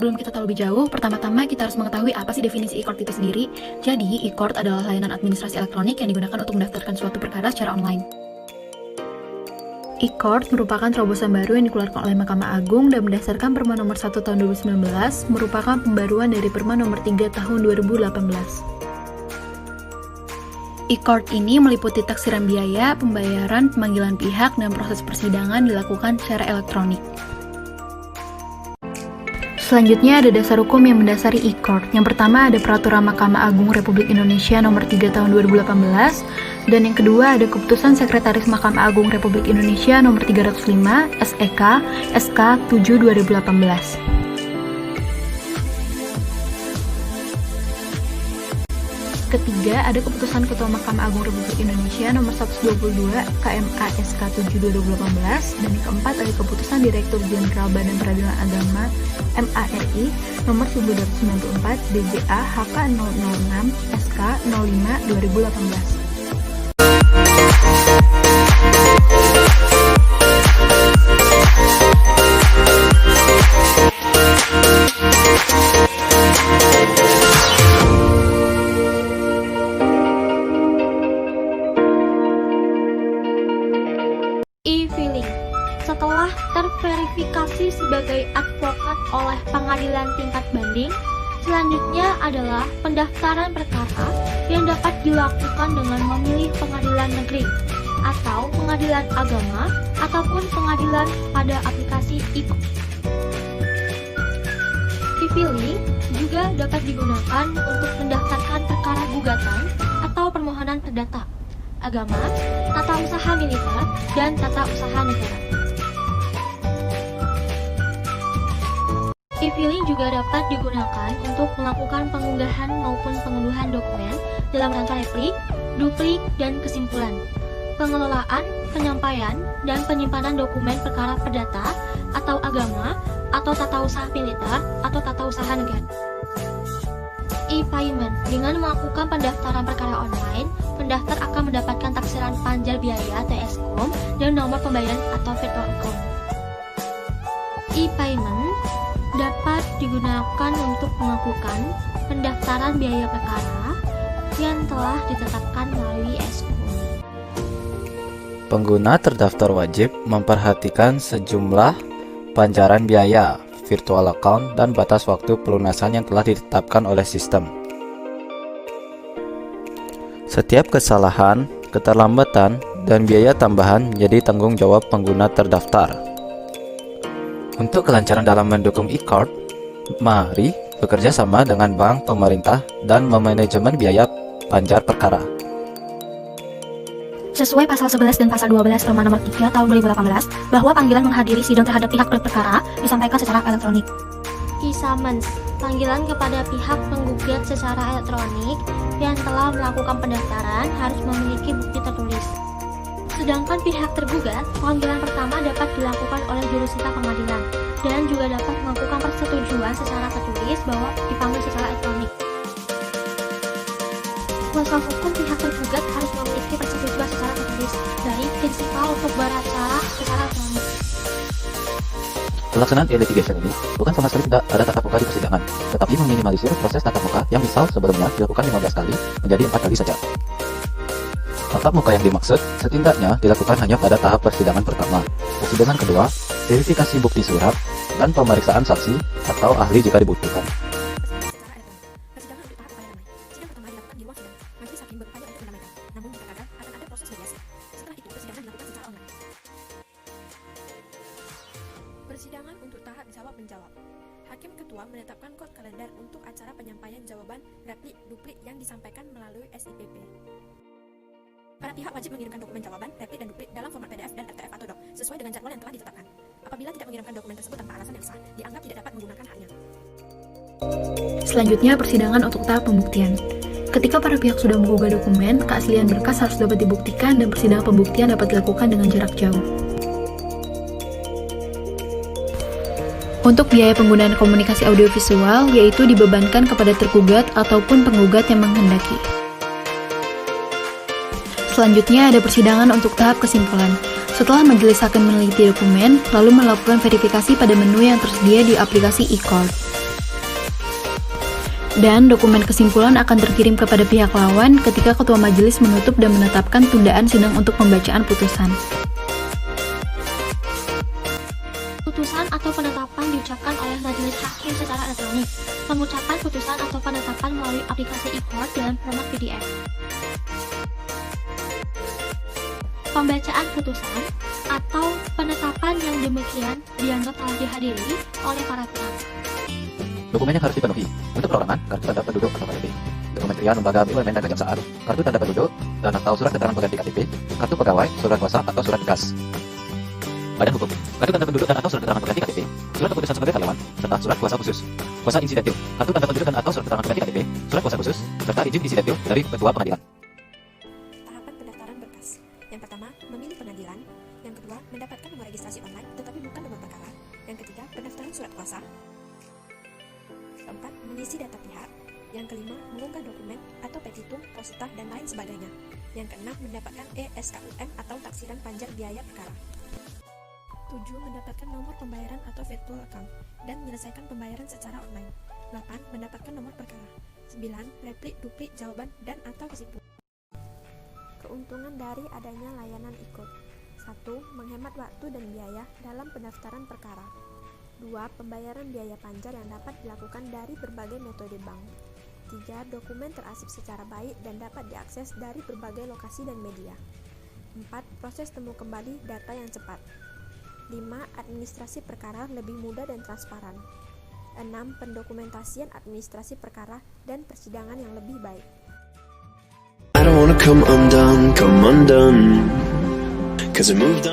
Sebelum kita tahu lebih jauh, pertama-tama kita harus mengetahui apa sih definisi e-court itu sendiri. Jadi, e-court adalah layanan administrasi elektronik yang digunakan untuk mendaftarkan suatu perkara secara online. E-court merupakan terobosan baru yang dikeluarkan oleh Mahkamah Agung dan berdasarkan Perma nomor 1 tahun 2019 merupakan pembaruan dari Perma nomor 3 tahun 2018. E-court ini meliputi taksiran biaya, pembayaran, pemanggilan pihak, dan proses persidangan dilakukan secara elektronik. Selanjutnya ada dasar hukum yang mendasari e-court. Yang pertama ada Peraturan Mahkamah Agung Republik Indonesia nomor 3 tahun 2018, dan yang kedua ada Keputusan Sekretaris Mahkamah Agung Republik Indonesia nomor 305 SEK SK 7 2018. Ketiga, ada Keputusan Ketua Mahkamah Agung Republik Indonesia nomor 122 KMA SK 7 2018, dan yang keempat ada Keputusan Direktur Jenderal Badan Peradilan Agama MARI nomor 1294 BJA HK 006 SK 05 2018. E-filing. Setelah terverifikasi sebagai advokat oleh pengadilan tingkat banding, selanjutnya adalah pendaftaran perkara yang dapat dilakukan dengan memilih pengadilan negeri atau pengadilan agama ataupun pengadilan pada aplikasi e-court. E-filing juga dapat digunakan untuk mendaftarkan perkara gugatan atau permohonan perdata, agama, tata usaha militer, dan tata usaha negara. E-filing juga dapat digunakan untuk melakukan pengunggahan maupun pengunduhan dokumen dalam rangka replik, duplik, dan kesimpulan, pengelolaan, penyampaian, dan penyimpanan dokumen perkara perdata atau agama atau tata usaha militer atau tata usaha negara. E-payment. Dengan melakukan pendaftaran perkara online, pendaftar akan mendapatkan taksiran panjar biaya TSCOM dan nomor pembayaran atau virtual account. E-payment dapat digunakan untuk melakukan pendaftaran biaya perkara yang telah ditetapkan melalui SCOM. Pengguna terdaftar wajib memperhatikan sejumlah panjaran biaya, virtual account, dan batas waktu pelunasan yang telah ditetapkan oleh sistem. Setiap kesalahan, keterlambatan, dan biaya tambahan menjadi tanggung jawab pengguna terdaftar. Untuk kelancaran dalam mendukung e-court, mari bekerja sama dengan bank, pemerintah, dan memanajemen biaya panjar perkara. Sesuai pasal 11 dan pasal 12 Perma nomor 3 tahun 2018, bahwa panggilan menghadiri sidang terhadap pihak berperkara disampaikan secara elektronik. E-summons. Panggilan kepada pihak penggugat secara elektronik yang telah melakukan pendaftaran harus memiliki bukti tertulis. Sedangkan pihak tergugat, panggilan pertama dapat dilakukan oleh jurusita pengadilan dan juga dapat melakukan persetujuan secara tertulis bahwa dipanggil secara elektronik. Kuasa hukum pihak tergugat harus memiliki persetujuan secara tertulis dari prinsipal untuk beracara secara elektronik. Pelaksanaan e-litigation ini bukan sama sekali tidak ada tatap muka di persidangan, tetapi meminimalisir proses tatap muka yang misal sebelumnya dilakukan 15 kali menjadi 4 kali saja. Tatap muka yang dimaksud setidaknya dilakukan hanya pada tahap persidangan pertama, persidangan kedua, verifikasi bukti surat, dan pemeriksaan saksi atau ahli jika dibutuhkan. Persidangan untuk tahap jawab-menjawab. Hakim Ketua menetapkan kod kalender untuk acara penyampaian jawaban, replik, duplik yang disampaikan melalui SIPP. Para pihak wajib mengirimkan dokumen jawaban, replik, dan duplik dalam format PDF dan RTF atau DOC sesuai dengan jadwal yang telah ditetapkan. Apabila tidak mengirimkan dokumen tersebut tanpa alasan yang sah, dianggap tidak dapat menggunakan haknya. Selanjutnya, persidangan untuk tahap pembuktian. Ketika para pihak sudah menggugah dokumen, keaslian berkas harus dapat dibuktikan dan persidangan pembuktian dapat dilakukan dengan jarak jauh. Untuk biaya penggunaan komunikasi audiovisual, yaitu dibebankan kepada tergugat ataupun penggugat yang menghendaki. Selanjutnya ada persidangan untuk tahap kesimpulan. Setelah majelis hakim meneliti dokumen, lalu melakukan verifikasi pada menu yang tersedia di aplikasi e-court. Dan dokumen kesimpulan akan terkirim kepada pihak lawan ketika ketua majelis menutup dan menetapkan tundaan sidang untuk pembacaan putusan. Putusan atau penetapan diucapkan oleh majelis hakim secara elektronik. Pengucapan putusan atau penetapan melalui aplikasi e-court dalam format PDF. Pembacaan putusan atau penetapan yang demikian dianggap telah dihadiri oleh para pihak. Dokumen yang harus dipenuhi untuk perorangan, kartu tanda penduduk atau KTP, kementerian, lembaga, BUMN dan kejaksaan, kartu tanda penduduk dan atau surat keterangan pengganti KTP, kartu pegawai, surat kuasa atau surat tugas. Badan hukum, kartu tanda penduduk dan atau surat keterangan pengganti KTP, surat keputusan sebagai karyawan, serta surat kuasa khusus. Kuasa insidentil, kartu tanda penduduk dan atau surat keterangan pengganti KTP, surat kuasa khusus, serta izin insidentil dari ketua pengadilan. Tahapan pendaftaran berkas. Yang pertama, memilih pengadilan. Yang kedua, mendapatkan nomor registrasi online tetapi bukan nomor perkara. Yang ketiga, pendaftaran surat kuasa. Keempat, mengisi data pihak. Yang kelima, mengunggah dokumen atau petitum, posita, dan lain sebagainya. Yang keenam, mendapatkan ESKUM atau taksiran panjar biaya perkara. 7. Mendapatkan nomor pembayaran atau virtual account dan menyelesaikan pembayaran secara online. 8. Mendapatkan nomor perkara. 9. Replik, duplik, jawaban, dan atau kesimpulan. Keuntungan dari adanya layanan e-court. 1. Menghemat waktu dan biaya dalam pendaftaran perkara. 2. Pembayaran biaya panjar yang dapat dilakukan dari berbagai metode bank. 3. Dokumen terarsip secara baik dan dapat diakses dari berbagai lokasi dan media. 4. Proses temu kembali data yang cepat. 5. Administrasi perkara lebih mudah dan transparan. 6. Pendokumentasian administrasi perkara dan persidangan yang lebih baik. I don't wanna come undone, 'cause I moved on.